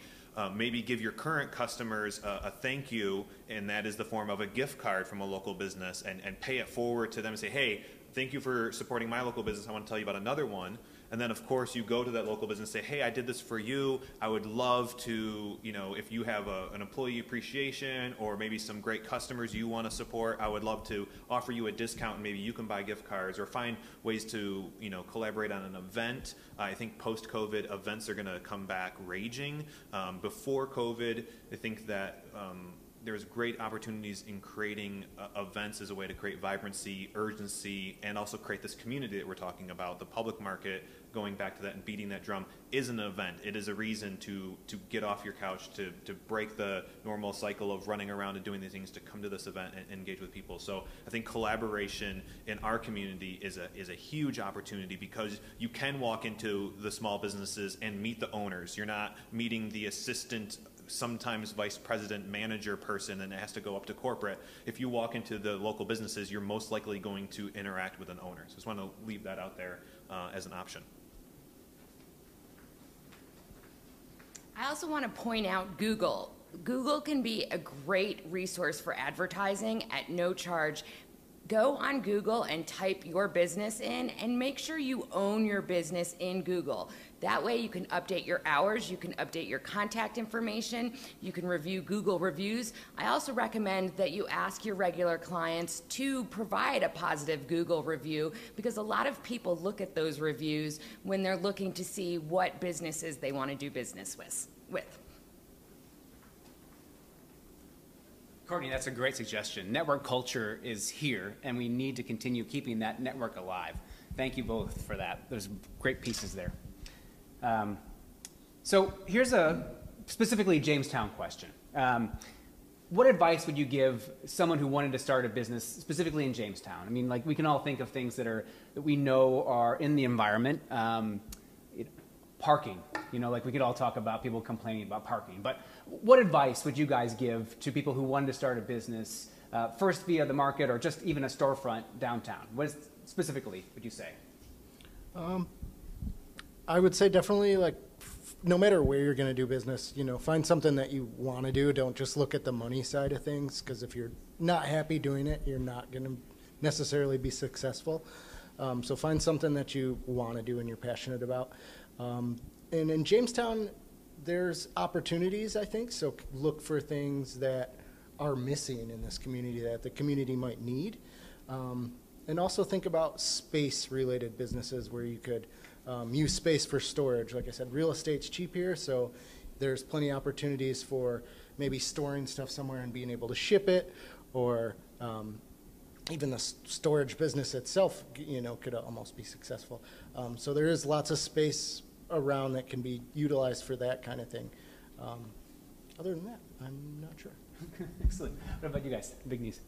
maybe give your current customers a thank you, and that is the form of a gift card from a local business, and pay it forward to them and say, hey, thank you for supporting my local business. I want to tell you about another one. And then, of course, you go to that local business and say, hey, I did this for you. I would love to, if you have an employee appreciation or maybe some great customers you want to support, I would love to offer you a discount, and maybe you can buy gift cards, or find ways to, collaborate on an event. I think post-COVID events are going to come back raging. Before COVID, I think that there's great opportunities in creating events as a way to create vibrancy, urgency, and also create this community that we're talking about. The public market, going back to that and beating that drum, is an event. It is a reason to get off your couch, to break the normal cycle of running around and doing these things, to come to this event and engage with people. So I think collaboration in our community is a huge opportunity, because you can walk into the small businesses and meet the owners. You're not meeting the assistant, sometimes vice president, manager person, and it has to go up to corporate. If you walk into the local businesses, you're most likely going to interact with an owner. So I just want to leave that out there as an option. I also want to point out Google. Google can be a great resource for advertising at no charge. Go on Google and type your business in, and make sure you own your business in Google. That way you can update your hours, you can update your contact information, you can review Google reviews. I also recommend that you ask your regular clients to provide a positive Google review, because a lot of people look at those reviews when they're looking to see what businesses they want to do business with. Courtney, that's a great suggestion. Network culture is here, and we need to continue keeping that network alive. Thank you both for that. There's great pieces there. So here's a specifically Jamestown question. What advice would you give someone who wanted to start a business specifically in Jamestown? I mean, like, we can all think of things that we know are in the environment. Parking, like we could all talk about people complaining about parking, but what advice would you guys give to people who wanted to start a business, first via the market or just even a storefront downtown? What specifically would you say? I would say definitely, like, no matter where you're going to do business, find something that you want to do. Don't just look at the money side of things, because if you're not happy doing it, you're not going to necessarily be successful. So find something that you want to do and you're passionate about. And in Jamestown, there's opportunities, I think, so look for things that are missing in this community that the community might need. And also think about space-related businesses where you could use space for storage. Like I said, real estate's cheap here, so there's plenty of opportunities for maybe storing stuff somewhere and being able to ship it, or even the storage business itself, could almost be successful. So there is lots of space around that can be utilized for that kind of thing. Other than that, I'm not sure. Excellent. What about you guys? Bigney's.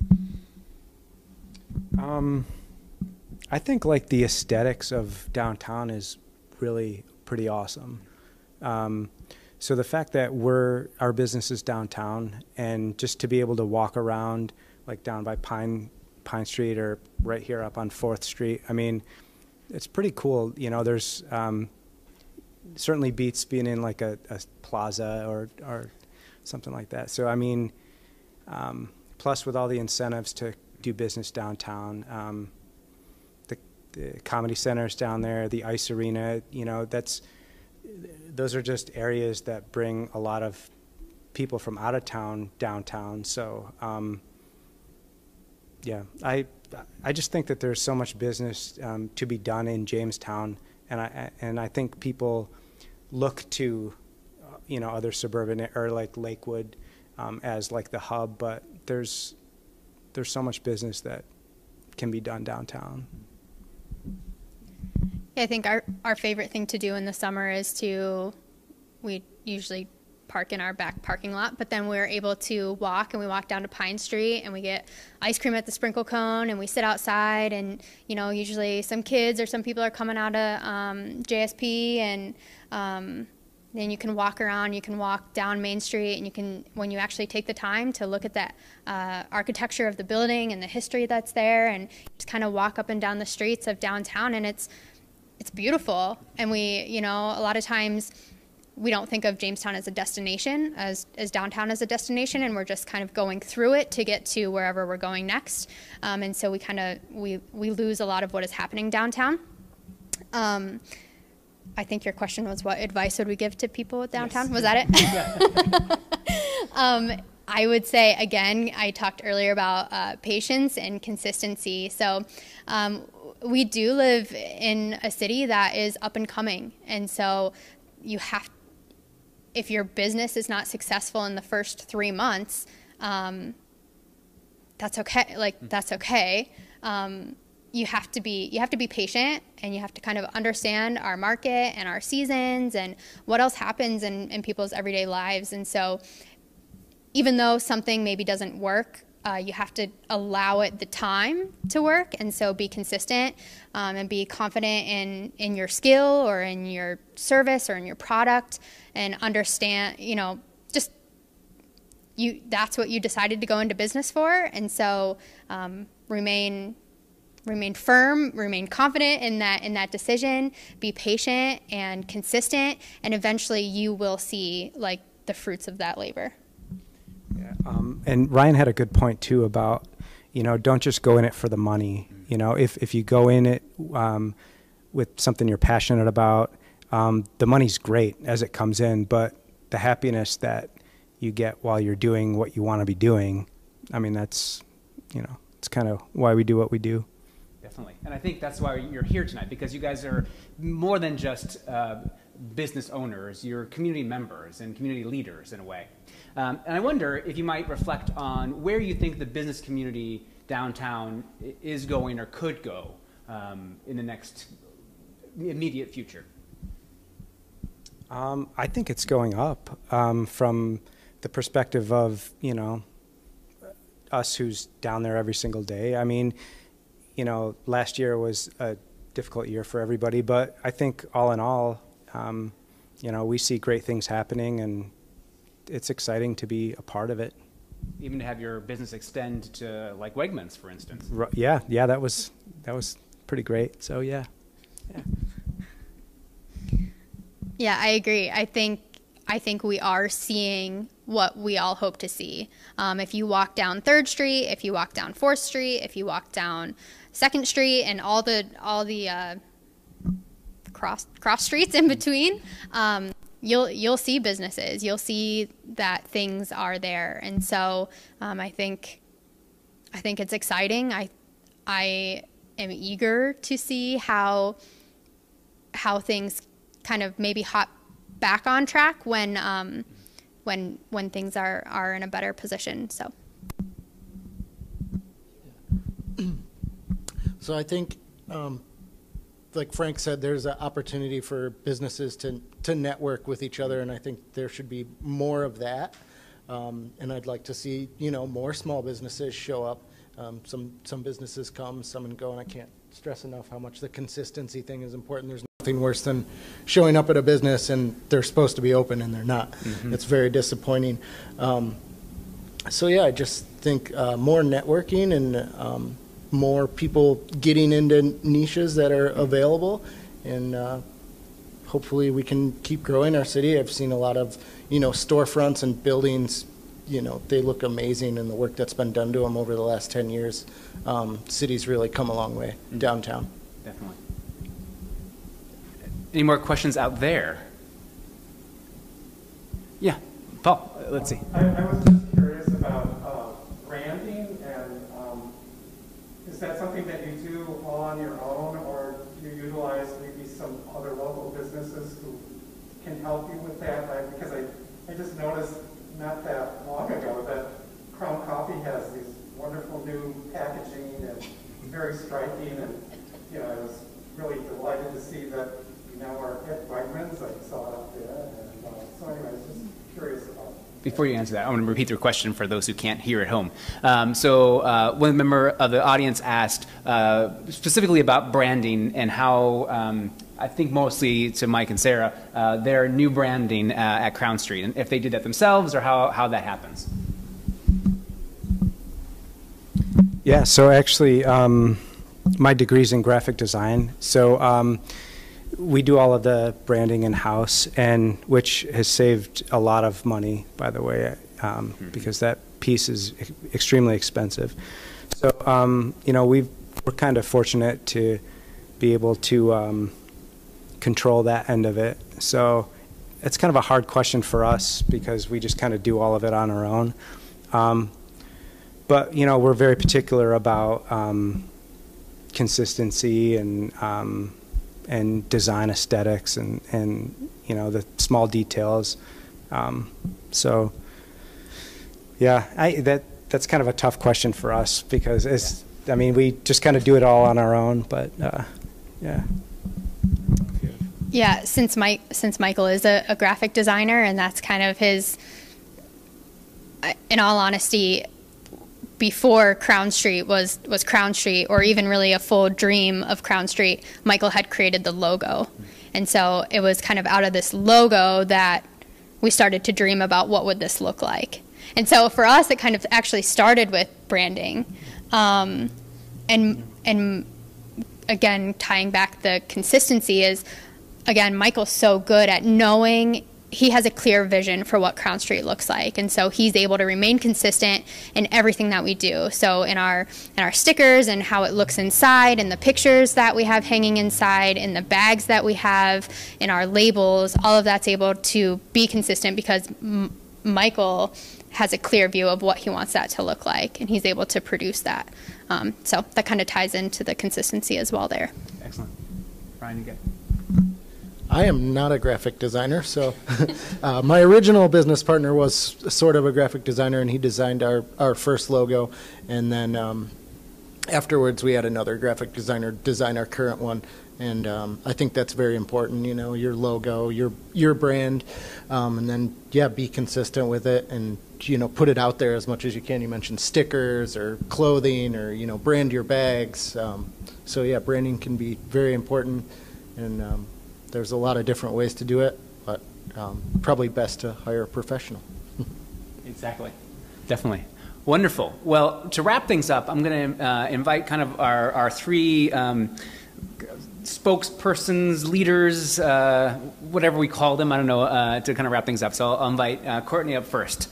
I think like the aesthetics of downtown is really pretty awesome. So the fact that our business is downtown, and just to be able to walk around like down by Pine Street or right here up on 4th Street, I mean, it's pretty cool. There's certainly beats being in like a plaza or something like that. So I mean, plus with all the incentives to do business downtown, the comedy centers down there, the ice arena, those are just areas that bring a lot of people from out of town downtown. So yeah, I just think that there's so much business to be done in Jamestown, and I think people look to other suburban or like Lakewood as like the hub, but there's so much business that can be done downtown. I think our favorite thing to do in the summer is we usually park in our back parking lot, but then we're able to walk down to Pine Street, and we get ice cream at the Sprinkle Cone, and we sit outside, and usually some kids or some people are coming out of JSP, and then you can walk around, you can walk down Main Street, and you can, when you actually take the time to look at that architecture of the building and the history that's there, and just kind of walk up and down the streets of downtown, and it's beautiful. And we, a lot of times we don't think of Jamestown as a destination, as downtown as a destination, and we're just kind of going through it to get to wherever we're going next. And so we lose a lot of what is happening downtown. I think your question was, what advice would we give to people with downtown? Yes. Was that it? I would say, again, I talked earlier about patience and consistency. So we do live in a city that is up and coming. And so if your business is not successful in the first 3 months, that's okay. That's okay. You have to be patient, and you have to kind of understand our market and our seasons and what else happens in people's everyday lives. And so even though something maybe doesn't work, you have to allow it the time to work, and so be consistent and be confident in your skill or in your service or in your product, and understand, that's what you decided to go into business for. And so remain firm, remain confident in that decision, be patient and consistent, and eventually you will see like the fruits of that labor. Yeah, and Ryan had a good point too about, don't just go in it for the money. If you go in it with something you're passionate about, the money's great as it comes in, but the happiness that you get while you're doing what you want to be doing, I mean, that's, it's kind of why we do what we do. Definitely. And I think that's why you're here tonight, because you guys are more than just business owners. You're community members and community leaders in a way. And I wonder if you might reflect on where you think the business community downtown is going or could go in the next immediate future. I think it's going up from the perspective of, us who's down there every single day. I mean, last year was a difficult year for everybody, but I think all in all, we see great things happening, and it's exciting to be a part of it. Even to have your business extend to like Wegmans, for instance. Yeah, that was pretty great. So yeah. Yeah, I agree. I think we are seeing what we all hope to see. If you walk down 3rd Street, if you walk down 4th Street, if you walk down 2nd Street, and all the cross streets in between, you'll see businesses. You'll see that things are there, and so I think it's exciting. I am eager to see how things kind of maybe hop back on track when things are in a better position. So I think, like Frank said, there's an opportunity for businesses to network with each other, and I think there should be more of that. And I'd like to see, more small businesses show up. Some businesses come, some go, and I can't stress enough how much the consistency thing is important. There's nothing worse than showing up at a business and they're supposed to be open and they're not. Mm-hmm. It's very disappointing. So yeah, I just think more networking and more people getting into niches that are available, and hopefully we can keep growing our city. I've seen a lot of, storefronts and buildings, they look amazing, and the work that's been done to them over the last 10 years. City's really come a long way downtown. Definitely. Any more questions out there? Yeah, Paul, let's see. I was just curious about branding, and is that something that you do all on your own, or do you utilize maybe some other local businesses who can help you with that? Because I just noticed not that long ago that Crown Coffee has these wonderful new packaging and very striking, and I was really delighted to see that you now are at Wegmans. I saw it up there, and so anyway, I was just curious about it. Before you answer that, I want to repeat the question for those who can't hear at home. One member of the audience asked specifically about branding and how, I think mostly to Mike and Sarah, their new branding at Crown Street, and if they did that themselves or how that happens. Yeah, so actually, my degree's in graphic design. So we do all of the branding in-house, and which has saved a lot of money, by the way, because that piece is extremely expensive. So, we're kind of fortunate to be able to control that end of it. So it's kind of a hard question for us because we just kind of do all of it on our own. But, we're very particular about consistency and design aesthetics and the small details. So yeah, that's kind of a tough question for us because we just kind of do it all on our own, but yeah. Yeah, since Michael is a graphic designer, and that's kind of his, in all honesty, before Crown Street was Crown Street, or even really a full dream of Crown Street, Michael had created the logo. And so it was kind of out of this logo that we started to dream about what would this look like. And so for us, it kind of actually started with branding. And again, tying back the consistency is, again, Michael's so good at knowing. He has a clear vision for what Crown Street looks like, and so he's able to remain consistent in everything that we do. So in our stickers and how it looks inside, and the pictures that we have hanging inside, in the bags that we have, in our labels, all of that's able to be consistent because Michael has a clear view of what he wants that to look like, and he's able to produce that. So that kind of ties into the consistency as well there. Excellent. Ryan, you get. I am not a graphic designer, so my original business partner was sort of a graphic designer, and he designed our first logo, and then afterwards we had another graphic designer design our current one, and I think that's very important, your logo, your brand, and then, be consistent with it, and, put it out there as much as you can. You mentioned stickers or clothing or, brand your bags. So, branding can be very important, and there's a lot of different ways to do it, but probably best to hire a professional. Exactly. Definitely. Wonderful. Well, to wrap things up, I'm going to invite kind of our three spokespersons, leaders, whatever we call them, I don't know, to kind of wrap things up. So I'll invite Courtney up first.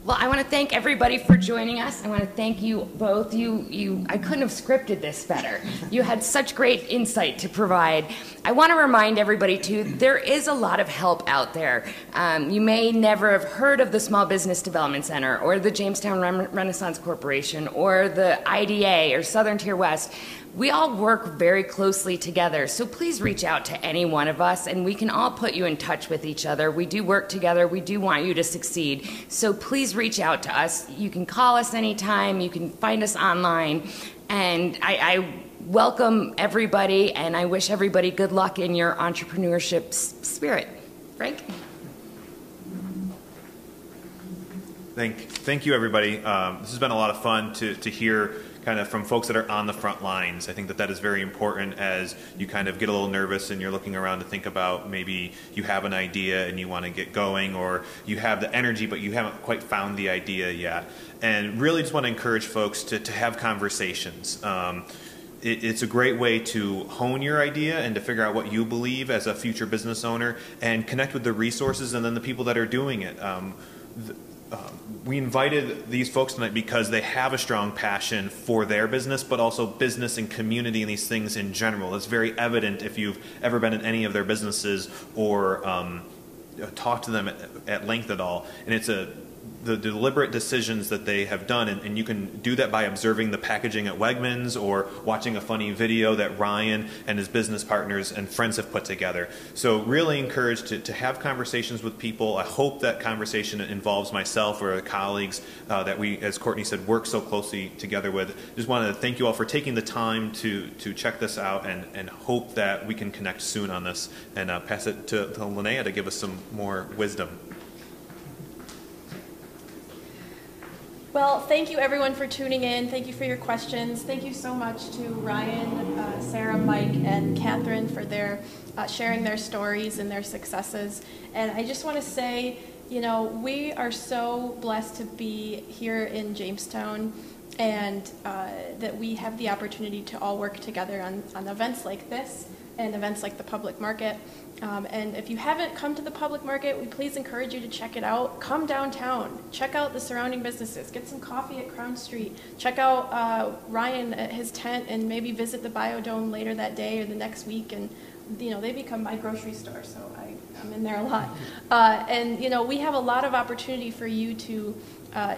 Well, I want to thank everybody for joining us. I want to thank you both. I couldn't have scripted this better. You had such great insight to provide. I want to remind everybody, too, there is a lot of help out there. You may never have heard of the Small Business Development Center or the Jamestown Renaissance Corporation or the IDA or Southern Tier West. We all work very closely together, so please reach out to any one of us, and we can all put you in touch with each other. We do work together. We do want you to succeed, so please reach out to us. You can call us anytime. You can find us online, and I welcome everybody, and I wish everybody good luck in your entrepreneurship spirit. Frank? Thank you, everybody. This has been a lot of fun to hear kind of from folks that are on the front lines. I think that is very important as you kind of get a little nervous and you're looking around to think about maybe you have an idea and you want to get going, or you have the energy but you haven't quite found the idea yet. And really just want to encourage folks to have conversations. It's a great way to hone your idea and to figure out what you believe as a future business owner and connect with the resources and then the people that are doing it. We invited these folks tonight because they have a strong passion for their business, but also business and community and these things in general. It's very evident if you've ever been in any of their businesses or talked to them at length at all. And it's the deliberate decisions that they have done, and you can do that by observing the packaging at Wegmans or watching a funny video that Ryan and his business partners and friends have put together. So really encouraged to have conversations with people. I hope that conversation involves myself or colleagues that we, as Courtney said, work so closely together with. Just want to thank you all for taking the time to check this out, and hope that we can connect soon on this, and pass it to Linnea to give us some more wisdom. Well, thank you everyone for tuning in. Thank you for your questions. Thank you so much to Ryan, Sarah, Mike, and Catherine for their sharing their stories and their successes. And I just want to say, you know, we are so blessed to be here in Jamestown, and that we have the opportunity to all work together on events like this and events like the public market. And if you haven't come to the public market, we please encourage you to check it out. Come downtown, check out the surrounding businesses, get some coffee at Crown Street, check out Ryan at his tent, and maybe visit the Biodome later that day or the next week. And you know, they become my grocery store, so I'm in there a lot. And you know, we have a lot of opportunity for you to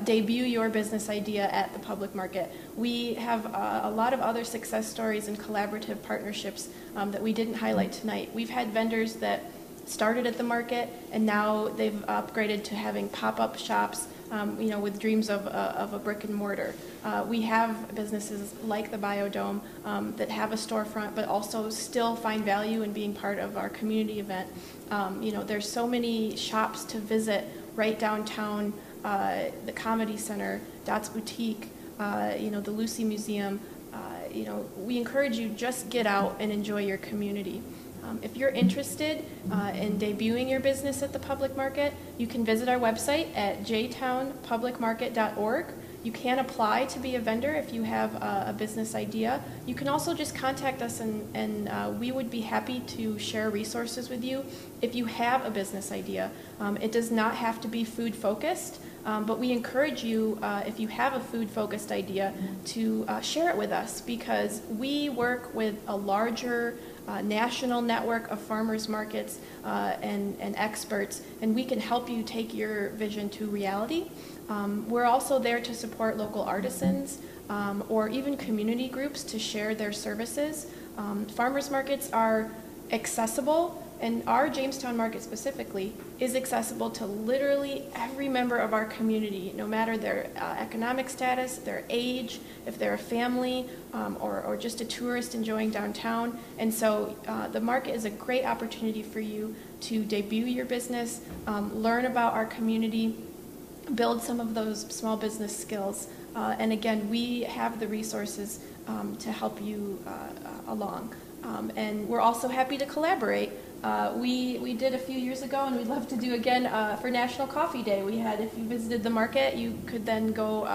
debut your business idea at the public market. We have a lot of other success stories and collaborative partnerships that we didn't highlight tonight. We've had vendors that started at the market and now they've upgraded to having pop-up shops, you know, with dreams of a brick and mortar. We have businesses like the Biodome that have a storefront but also still find value in being part of our community event. You know, there's so many shops to visit right downtown. The Comedy Center, Dot's Boutique, you know, the Lucy Museum. You know, we encourage you, just get out and enjoy your community. If you're interested in debuting your business at the public market, you can visit our website at jtownpublicmarket.org. You can apply to be a vendor if you have a business idea. You can also just contact us, and we would be happy to share resources with you if you have a business idea. It does not have to be food focused. But we encourage you, if you have a food-focused idea, to share it with us, because we work with a larger national network of farmers markets and experts, and we can help you take your vision to reality. We're also there to support local artisans or even community groups to share their services. Farmers markets are accessible, and our Jamestown market specifically is accessible to literally every member of our community, no matter their economic status, their age, if they're a family, or just a tourist enjoying downtown. And so the market is a great opportunity for you to debut your business, learn about our community, build some of those small business skills. And again, we have the resources to help you along. And we're also happy to collaborate. We did a few years ago, and we'd love to do again for National Coffee Day. We had, if you visited the market, you could then go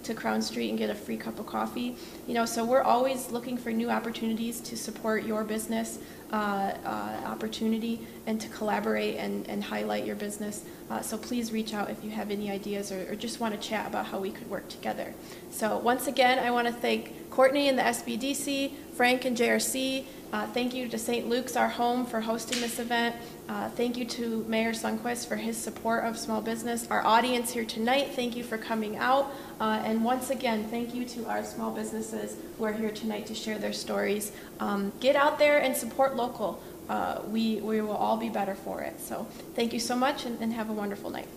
to Crown Street and get a free cup of coffee. You know, so we're always looking for new opportunities to support your business opportunity and to collaborate and highlight your business. So please reach out if you have any ideas or just want to chat about how we could work together. So once again, I want to thank Courtney and the SBDC, Frank and JRC. Thank you to St. Luke's, our home, for hosting this event. Thank you to Mayor Sundquist for his support of small business. Our audience here tonight, thank you for coming out. And once again, thank you to our small businesses who are here tonight to share their stories. Get out there and support local. We will all be better for it. So thank you so much and have a wonderful night.